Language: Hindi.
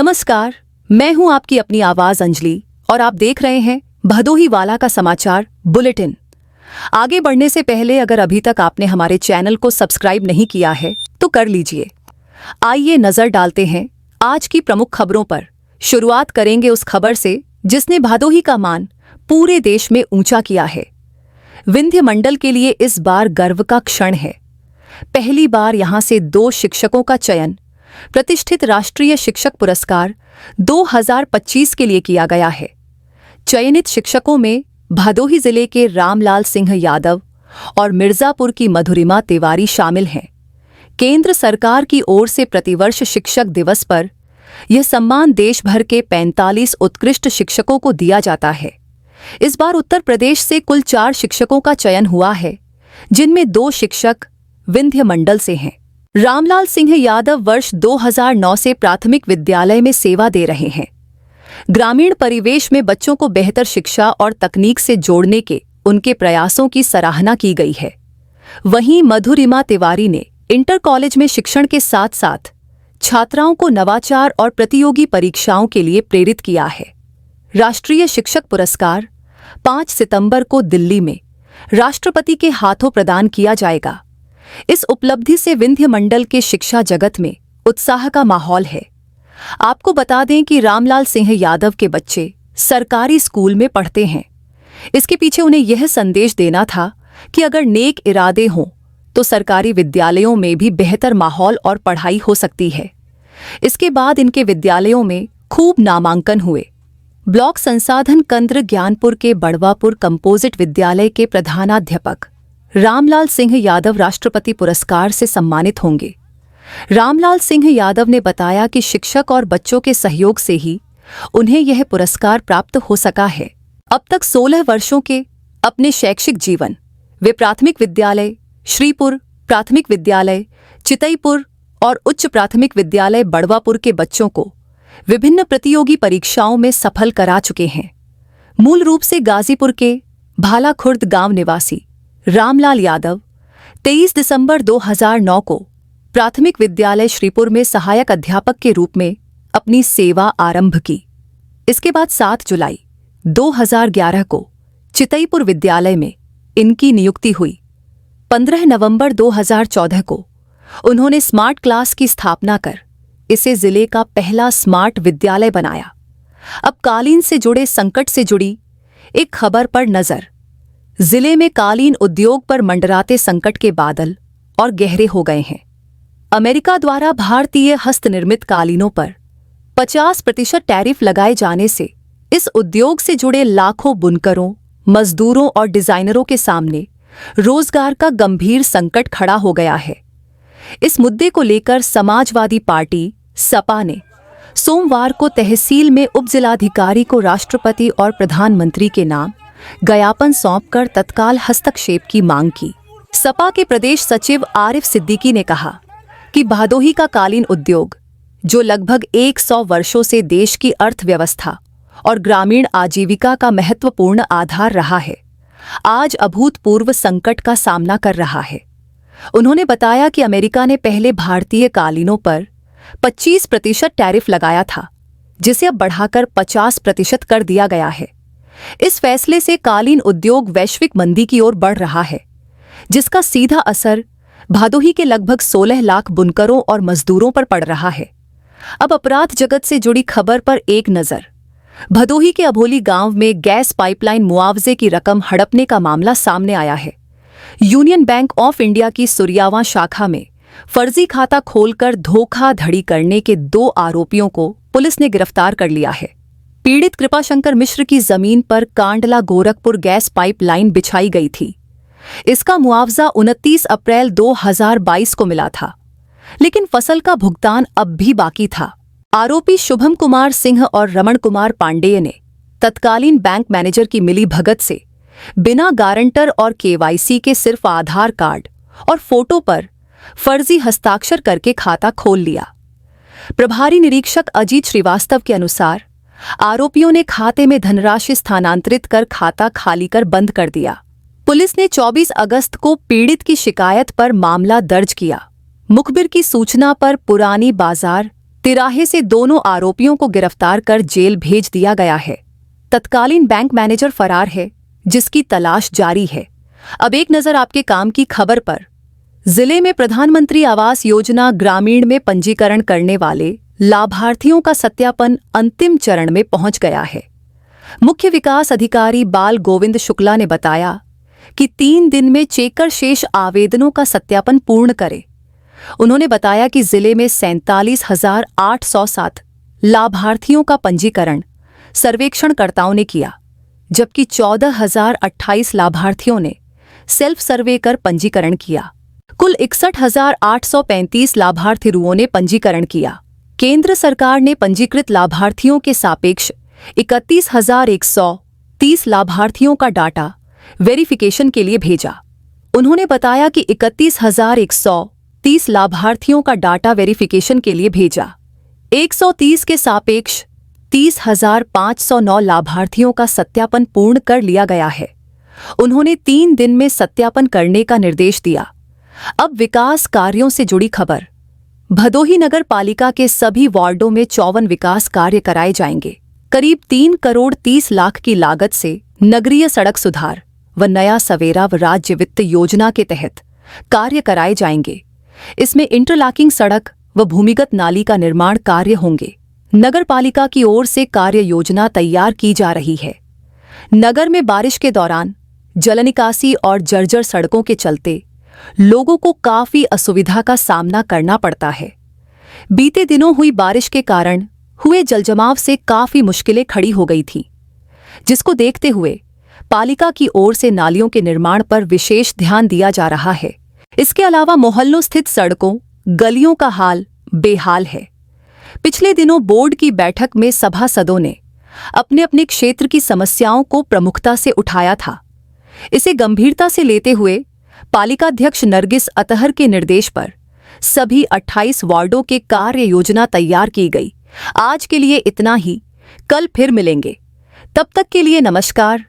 नमस्कार, मैं हूं आपकी अपनी आवाज अंजलि और आप देख रहे हैं भदोही वाला का समाचार बुलेटिन। आगे बढ़ने से पहले अगर अभी तक आपने हमारे चैनल को सब्सक्राइब नहीं किया है तो कर लीजिए। आइए नजर डालते हैं आज की प्रमुख खबरों पर। शुरुआत करेंगे उस खबर से जिसने भदोही का मान पूरे देश में ऊंचा किया है। विंध्य मंडल के लिए इस बार गर्व का क्षण है। पहली बार यहां से 2 शिक्षकों का चयन प्रतिष्ठित राष्ट्रीय शिक्षक पुरस्कार 2025 के लिए किया गया है। चयनित शिक्षकों में भदोही जिले के रामलाल सिंह यादव और मिर्जापुर की मधुरिमा तिवारी शामिल हैं। केंद्र सरकार की ओर से प्रतिवर्ष शिक्षक दिवस पर यह सम्मान देश भर के 45 उत्कृष्ट शिक्षकों को दिया जाता है। इस बार उत्तर प्रदेश से कुल 4 शिक्षकों का चयन हुआ है, जिनमें 2 शिक्षक विंध्य मंडल से हैं। रामलाल सिंह यादव वर्ष 2009 से प्राथमिक विद्यालय में सेवा दे रहे हैं। ग्रामीण परिवेश में बच्चों को बेहतर शिक्षा और तकनीक से जोड़ने के उनके प्रयासों की सराहना की गई है। वहीं मधुरिमा तिवारी ने इंटर कॉलेज में शिक्षण के साथ साथ छात्राओं को नवाचार और प्रतियोगी परीक्षाओं के लिए प्रेरित किया है। राष्ट्रीय शिक्षक पुरस्कार 5 सितंबर को दिल्ली में राष्ट्रपति के हाथों प्रदान किया जाएगा। इस उपलब्धि से विंध्य मंडल के शिक्षा जगत में उत्साह का माहौल है। आपको बता दें कि रामलाल सिंह यादव के बच्चे सरकारी स्कूल में पढ़ते हैं। इसके पीछे उन्हें यह संदेश देना था कि अगर नेक इरादे हों तो सरकारी विद्यालयों में भी बेहतर माहौल और पढ़ाई हो सकती है। इसके बाद इनके विद्यालयों में खूब नामांकन हुए। ब्लॉक संसाधन केंद्र ज्ञानपुर के बड़वापुर कंपोजिट विद्यालय के प्रधानाध्यापक रामलाल सिंह यादव राष्ट्रपति पुरस्कार से सम्मानित होंगे। रामलाल सिंह यादव ने बताया कि शिक्षक और बच्चों के सहयोग से ही उन्हें यह पुरस्कार प्राप्त हो सका है। अब तक 16 वर्षों के अपने शैक्षिक जीवन वे प्राथमिक विद्यालय श्रीपुर, प्राथमिक विद्यालय चितईपुर और उच्च प्राथमिक विद्यालय बड़वापुर के बच्चों को विभिन्न प्रतियोगी परीक्षाओं में सफल करा चुके हैं। मूल रूप से गाजीपुर के भालाखुर्द गांव निवासी रामलाल यादव 23 दिसंबर 2009 को प्राथमिक विद्यालय श्रीपुर में सहायक अध्यापक के रूप में अपनी सेवा आरंभ की। इसके बाद 7 जुलाई 2011 को चितईपुर विद्यालय में इनकी नियुक्ति हुई। 15 नवंबर 2014 को उन्होंने स्मार्ट क्लास की स्थापना कर इसे जिले का पहला स्मार्ट विद्यालय बनाया। अब कालीन से जुड़े संकट से जुड़ी एक खबर पर नजर। जिले में कालीन उद्योग पर मंडराते संकट के बादल और गहरे हो गए हैं। अमेरिका द्वारा भारतीय हस्तनिर्मित कालीनों पर 50% टैरिफ लगाए जाने से इस उद्योग से जुड़े लाखों बुनकरों, मजदूरों और डिजाइनरों के सामने रोजगार का गंभीर संकट खड़ा हो गया है। इस मुद्दे को लेकर समाजवादी पार्टी सपा ने सोमवार को तहसील में उपजिलाधिकारी को राष्ट्रपति और प्रधानमंत्री के नाम ज्ञापन सौंपकर तत्काल हस्तक्षेप की मांग की। सपा के प्रदेश सचिव आरिफ सिद्दीकी ने कहा कि भदोही का कालीन उद्योग, जो लगभग 100 वर्षों से देश की अर्थव्यवस्था और ग्रामीण आजीविका का महत्वपूर्ण आधार रहा है, आज अभूतपूर्व संकट का सामना कर रहा है। उन्होंने बताया कि अमेरिका ने पहले भारतीय कालीनों पर 25% टैरिफ लगाया था, जिसे अब बढ़ाकर 50% कर दिया गया है। इस फैसले से कालीन उद्योग वैश्विक मंदी की ओर बढ़ रहा है, जिसका सीधा असर भदोही के लगभग 16 लाख बुनकरों और मजदूरों पर पड़ रहा है। अब अपराध जगत से जुड़ी खबर पर एक नजर। भदोही के अभोली गांव में गैस पाइपलाइन मुआवजे की रकम हड़पने का मामला सामने आया है। यूनियन बैंक ऑफ इंडिया की सुरियावां शाखा में फर्जी खाता खोलकर धोखाधड़ी करने के 2 आरोपियों को पुलिस ने गिरफ्तार कर लिया है। पीड़ित कृपाशंकर मिश्र की जमीन पर कांडला गोरखपुर गैस पाइपलाइन बिछाई गई थी। इसका मुआवजा 29 अप्रैल 2022 को मिला था, लेकिन फसल का भुगतान अब भी बाकी था। आरोपी शुभम कुमार सिंह और रमण कुमार पांडेय ने तत्कालीन बैंक मैनेजर की मिलीभगत से बिना गारंटर और केवाईसी के सिर्फ आधार कार्ड और फोटो पर फर्जी हस्ताक्षर करके खाता खोल लिया। प्रभारी निरीक्षक अजीत श्रीवास्तव के अनुसार आरोपियों ने खाते में धनराशि स्थानांतरित कर खाता खाली कर बंद कर दिया। पुलिस ने 24 अगस्त को पीड़ित की शिकायत पर मामला दर्ज किया। मुखबिर की सूचना पर पुरानी बाजार तिराहे से दोनों आरोपियों को गिरफ्तार कर जेल भेज दिया गया है। तत्कालीन बैंक मैनेजर फरार है, जिसकी तलाश जारी है। अब एक नजर आपके काम की खबर पर। जिले में प्रधानमंत्री आवास योजना ग्रामीण में पंजीकरण करने वाले लाभार्थियों का सत्यापन अंतिम चरण में पहुंच गया है। मुख्य विकास अधिकारी बाल गोविंद शुक्ला ने बताया कि 3 दिन में चेकर शेष आवेदनों का सत्यापन पूर्ण करें। उन्होंने बताया कि जिले में 47,807 लाभार्थियों का पंजीकरण सर्वेक्षणकर्ताओं ने किया, जबकि 14,028 लाभार्थियों ने सेल्फ सर्वे कर पंजीकरण किया। कुल 61,835 लाभार्थियों ने पंजीकरण किया। केंद्र सरकार ने पंजीकृत लाभार्थियों के सापेक्ष 31,130 लाभार्थियों का डाटा वेरिफिकेशन के लिए भेजा। उन्होंने बताया कि 31,130 लाभार्थियों का डाटा वेरिफिकेशन के लिए भेजा। 130 के सापेक्ष 30,509 लाभार्थियों का सत्यापन पूर्ण कर लिया गया है। उन्होंने 3 दिन में सत्यापन करने का निर्देश दिया। अब विकास कार्यों से जुड़ी खबर। भदोही नगर पालिका के सभी वार्डों में 54 विकास कार्य कराए जाएंगे। करीब 3 करोड़ 30 लाख की लागत से नगरीय सड़क सुधार व नया सवेरा व राज्य वित्त योजना के तहत कार्य कराए जाएंगे। इसमें इंटरलॉकिंग सड़क व भूमिगत नाली का निर्माण कार्य होंगे। नगर पालिका की ओर से कार्य योजना तैयार की जा रही है। नगर में बारिश के दौरान जलनिकासी और जर्जर सड़कों के चलते लोगों को काफी असुविधा का सामना करना पड़ता है। बीते दिनों हुई बारिश के कारण हुए जलजमाव से काफी मुश्किलें खड़ी हो गई थीं, जिसको देखते हुए पालिका की ओर से नालियों के निर्माण पर विशेष ध्यान दिया जा रहा है। इसके अलावा मोहल्लों स्थित सड़कों, गलियों का हाल बेहाल है। पिछले दिनों बोर्ड की बैठक में सभासदों ने अपने अपने क्षेत्र की समस्याओं को प्रमुखता से उठाया था। इसे गंभीरता से लेते हुए पालिकाध्यक्ष नरगिस अतहर के निर्देश पर सभी 28 वार्डों के कार्य योजना तैयार की गई। आज के लिए इतना ही, कल फिर मिलेंगे। तब तक के लिए नमस्कार।